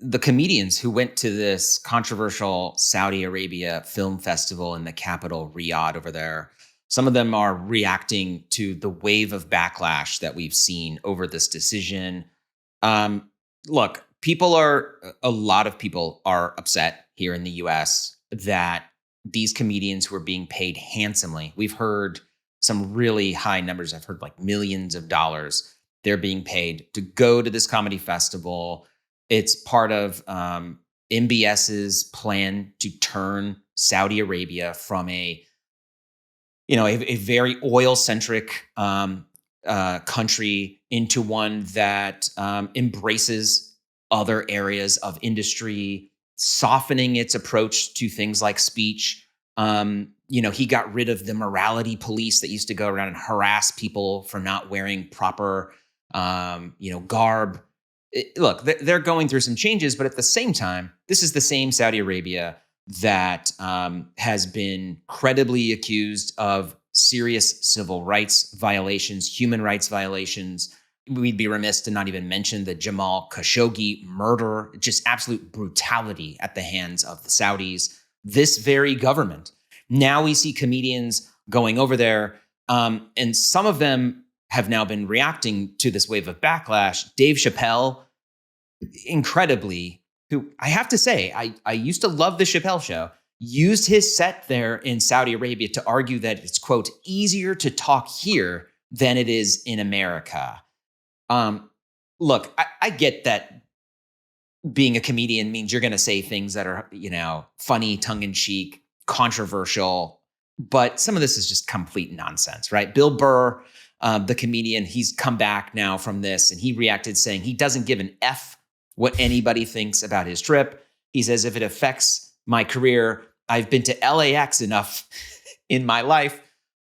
the comedians who went to this controversial Saudi Arabia film festival in the capital, Riyadh, over there, some of them are reacting to the wave of backlash that we've seen over this decision. Look, a lot of people are upset here in the US that these comedians who are being paid handsomely, we've heard some really high numbers. I've heard like millions of dollars they're being paid to go to this comedy festival. It's part of MBS's plan to turn Saudi Arabia from a very oil-centric country into one that embraces other areas of industry, softening its approach to things like speech. He got rid of the morality police that used to go around and harass people for not wearing proper, garb. Look, they're going through some changes, but at the same time, this is the same Saudi Arabia that has been credibly accused of serious civil rights violations, human rights violations. We'd be remiss to not even mention the Jamal Khashoggi murder, just absolute brutality at the hands of the Saudis, this very government. Now we see comedians going over there, and some of them have now been reacting to this wave of backlash. Dave Chappelle, incredibly, who I have to say, I used to love the Chappelle Show, used his set there in Saudi Arabia to argue that it's, quote, easier to talk here than it is in America. Look, I get that being a comedian means you're going to say things that are, funny, tongue-in-cheek, controversial, but some of this is just complete nonsense, right? Bill Burr, the comedian, he's come back now from this, and he reacted saying he doesn't give an F what anybody thinks about his trip. He says, if it affects my career, I've been to LAX enough in my life.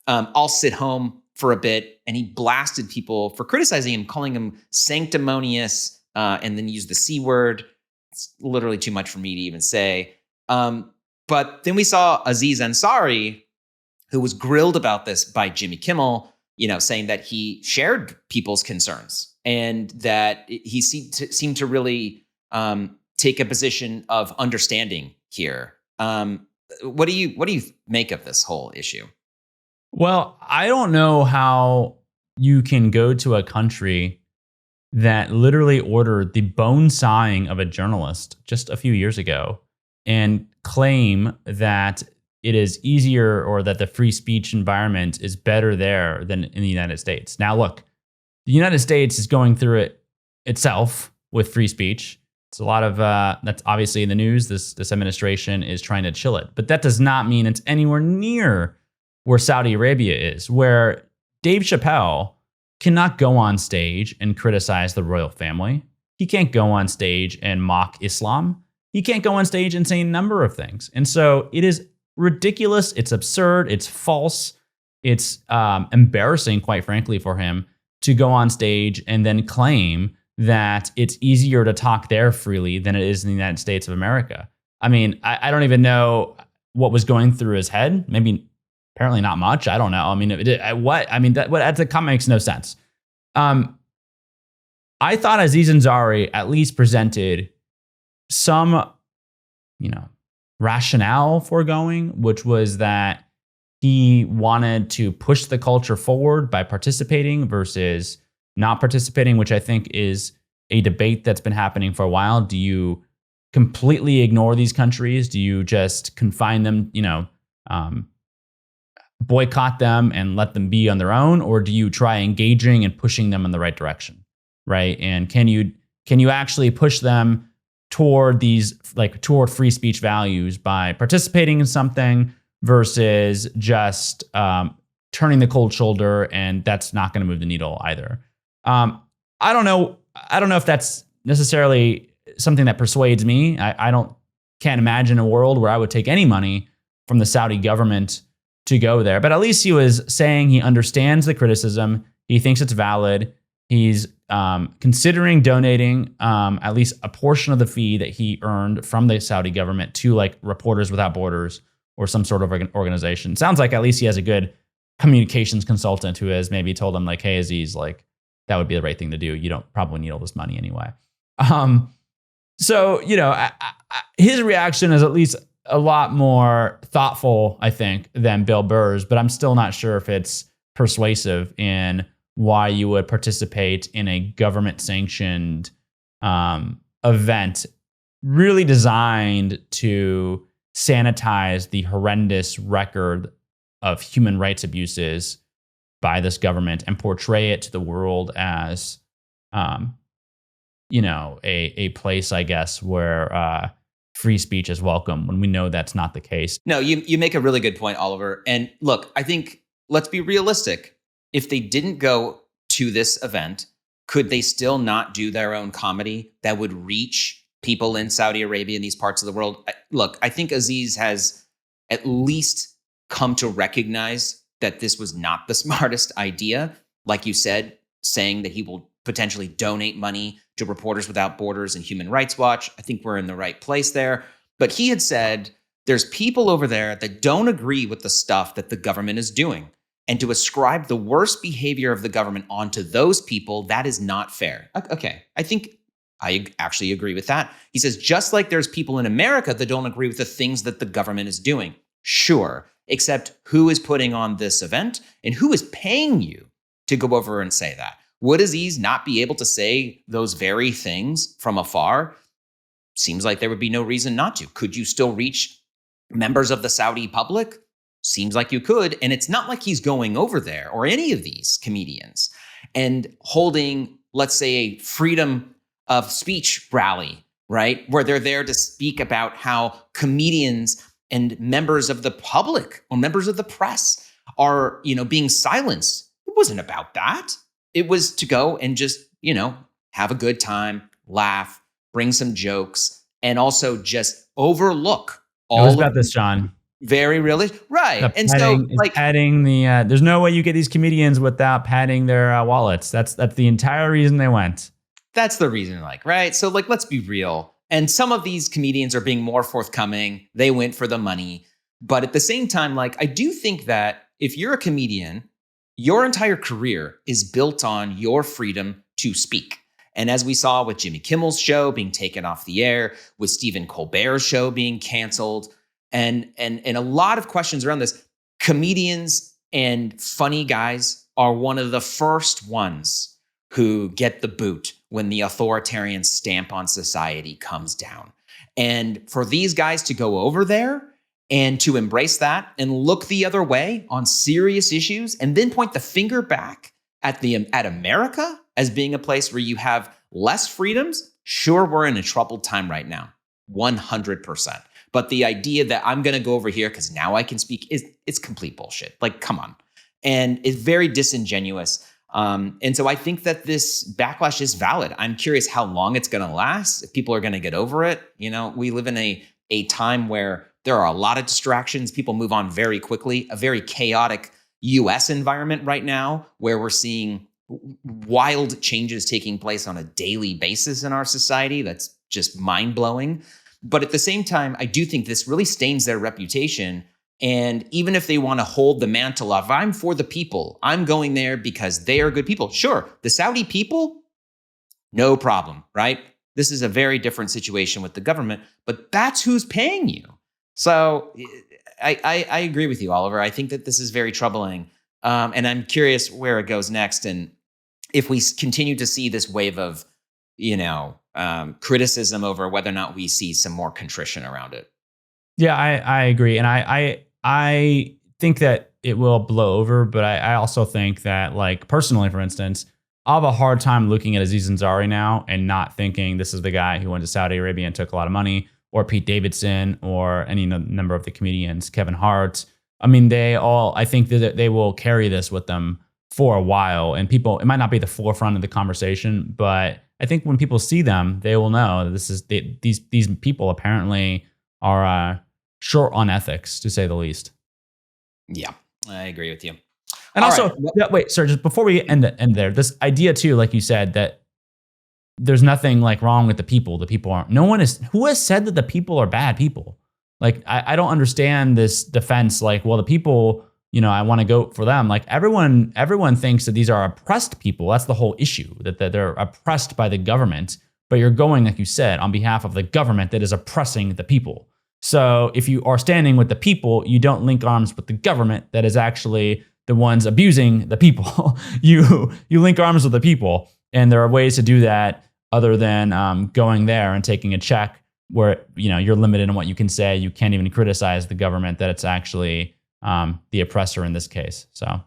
I'll sit home for a bit. And he blasted people for criticizing him, calling him sanctimonious, and then used the C word. It's literally too much for me to even say. But then we saw Aziz Ansari, who was grilled about this by Jimmy Kimmel, saying that he shared people's concerns and that he seemed to really take a position of understanding here. What do you make of this whole issue? Well, I don't know how you can go to a country that literally ordered the bone sawing of a journalist just a few years ago and claim that it is easier or that the free speech environment is better there than in the United States. Now, look, the United States is going through it itself with free speech. It's a lot of that's obviously in the news. This administration is trying to chill it, but that does not mean it's anywhere near where Saudi Arabia is, where Dave Chappelle cannot go on stage and criticize the royal family. He can't go on stage and mock Islam. He can't go on stage and say a number of things. And so it is ridiculous. It's absurd. It's false. It's embarrassing, quite frankly, for him to go on stage and then claim that it's easier to talk there freely than it is in the United States of America. I mean, I don't even know what was going through his head. Maybe, apparently not much. I don't know. I mean, that comment makes no sense. I thought Aziz Ansari at least presented some, rationale for going, which was that he wanted to push the culture forward by participating versus not participating, which I think is a debate that's been happening for a while. Do you completely ignore these countries? Do you just confine them, boycott them and let them be on their own? Or do you try engaging and pushing them in the right direction, right? And can you actually push them toward toward free speech values by participating in something versus just turning the cold shoulder, and that's not going to move the needle either. I don't know if that's necessarily something that persuades me. Can't imagine a world where I would take any money from the Saudi government to go there. But at least he was saying he understands the criticism. He thinks it's valid. He's considering donating at least a portion of the fee that he earned from the Saudi government to like Reporters Without Borders or some sort of organization. Sounds like at least he has a good communications consultant who has maybe told him like, hey, Aziz, like that would be the right thing to do. You don't probably need all this money anyway. So, his reaction is at least a lot more thoughtful, I think, than Bill Burr's, but I'm still not sure if it's persuasive in why you would participate in a government sanctioned event really designed to sanitize the horrendous record of human rights abuses by this government and portray it to the world as, a place, I guess, where free speech is welcome, when we know that's not the case. No, you make a really good point, Oliver. And look, I think let's be realistic. If they didn't go to this event, could they still not do their own comedy that would reach people in Saudi Arabia and these parts of the world? Look, I think Aziz has at least come to recognize that this was not the smartest idea. Like you said, saying that he will potentially donate money to Reporters Without Borders and Human Rights Watch. I think we're in the right place there. But he had said, there's people over there that don't agree with the stuff that the government is doing. And to ascribe the worst behavior of the government onto those people, that is not fair. Okay, I think I actually agree with that. He says, just like there's people in America that don't agree with the things that the government is doing. Sure, except who is putting on this event and who is paying you to go over and say that? Would Aziz not be able to say those very things from afar? Seems like there would be no reason not to. Could you still reach members of the Saudi public? Seems like you could. And it's not like he's going over there, or any of these comedians, and holding, let's say, a freedom of speech rally, right? Where they're there to speak about how comedians and members of the public or members of the press are, being silenced. It wasn't about that. It was to go and just, have a good time, laugh, bring some jokes, and also just overlook all. It was about this, John. Very realistic, right? And so, padding the. There's no way you get these comedians without padding their wallets. That's the entire reason they went. That's the reason, right? So, let's be real. And some of these comedians are being more forthcoming. They went for the money, but at the same time, I do think that if you're a comedian, your entire career is built on your freedom to speak. And as we saw with Jimmy Kimmel's show being taken off the air, with Stephen Colbert's show being canceled, and a lot of questions around this, comedians and funny guys are one of the first ones who get the boot when the authoritarian stamp on society comes down. And for these guys to go over there and to embrace that and look the other way on serious issues, and then point the finger back at America as being a place where you have less freedoms, sure, we're in a troubled time right now, 100%. But the idea that I'm going to go over here because now I can speak it's complete bullshit. Come on. And it's very disingenuous. And so I think that this backlash is valid. I'm curious how long it's going to last, if people are going to get over it. We live in a time where there are a lot of distractions. People move on very quickly, a very chaotic US environment right now where we're seeing wild changes taking place on a daily basis in our society. That's just mind-blowing. But at the same time, I do think this really stains their reputation. And even if they want to hold the mantle of, I'm for the people, I'm going there because they are good people. Sure, the Saudi people, no problem, right? This is a very different situation with the government, but that's who's paying you. So I agree with you, Oliver. I think that this is very troubling. And I'm curious where it goes next. And if we continue to see this wave of, criticism over whether or not we see some more contrition around it. Yeah, I agree. And I think that it will blow over, but I also think that, personally, for instance, I'll have a hard time looking at Aziz Ansari now and not thinking this is the guy who went to Saudi Arabia and took a lot of money, or Pete Davidson, or any number of the comedians, Kevin Hart. I mean, I think that they will carry this with them for a while, and it might not be the forefront of the conversation, but I think when people see them, they will know that these people apparently are short on ethics, to say the least. Yeah, I agree with you. And all also, wait, sir, just before we end there, this idea too, like you said, that there's nothing wrong with the people. The people aren't. Who has said that the people are bad people? I don't understand this defense. Well, the people, I want to go for them. Everyone thinks that these are oppressed people. That's the whole issue, that they're oppressed by the government. but you're going, like you said, on behalf of the government that is oppressing the people. So if you are standing with the people, you don't link arms with the government that is actually the ones abusing the people. you link arms with the people, and there are ways to do that other than going there and taking a check where you're limited in what you can say. You can't even criticize the government that it's actually the oppressor in this case. So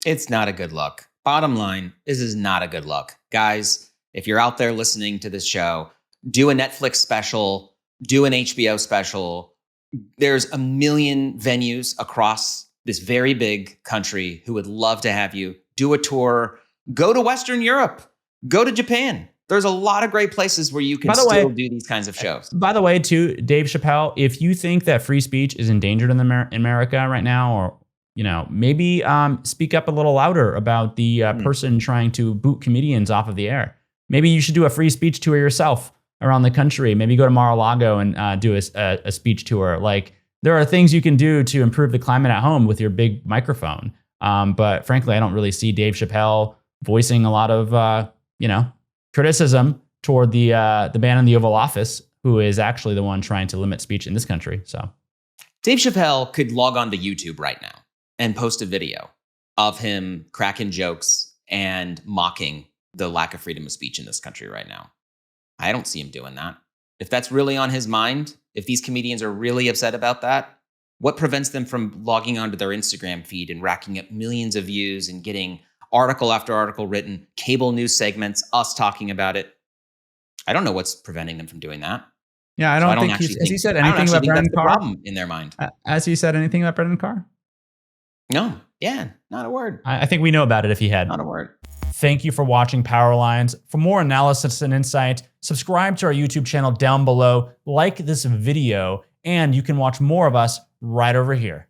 it's not a good look. Bottom line, this is not a good look. Guys, if you're out there listening to this show, do a Netflix special, do an HBO special. There's a million venues across this very big country who would love to have you. Do a tour. Go to Western Europe. Go to Japan. There's a lot of great places where you can still do these kinds of shows. By the way, too, Dave Chappelle, if you think that free speech is endangered in America right now, or maybe speak up a little louder about the person trying to boot comedians off of the air. Maybe you should do a free speech tour yourself around the country. Maybe go to Mar-a-Lago and do a speech tour. Like, there are things you can do to improve the climate at home with your big microphone. But frankly, I don't really see Dave Chappelle voicing a lot of criticism toward the man in the Oval Office, who is actually the one trying to limit speech in this country. So Dave Chappelle could log on to YouTube right now and post a video of him cracking jokes and mocking the lack of freedom of speech in this country right now. I don't see him doing that. If that's really on his mind, if these comedians are really upset about that, what prevents them from logging onto their Instagram feed and racking up millions of views and getting article after article written, cable news segments, us talking about it? I don't know what's preventing them from doing that. Yeah, I don't think has he said anything about Brendan Carr? Problem in their mind. Has he said anything about Brendan Carr? No. Yeah, not a word. I think we know about it if he had. Not a word. Thank you for watching Power Lines. For more analysis and insight, subscribe to our YouTube channel down below, like this video, and you can watch more of us right over here.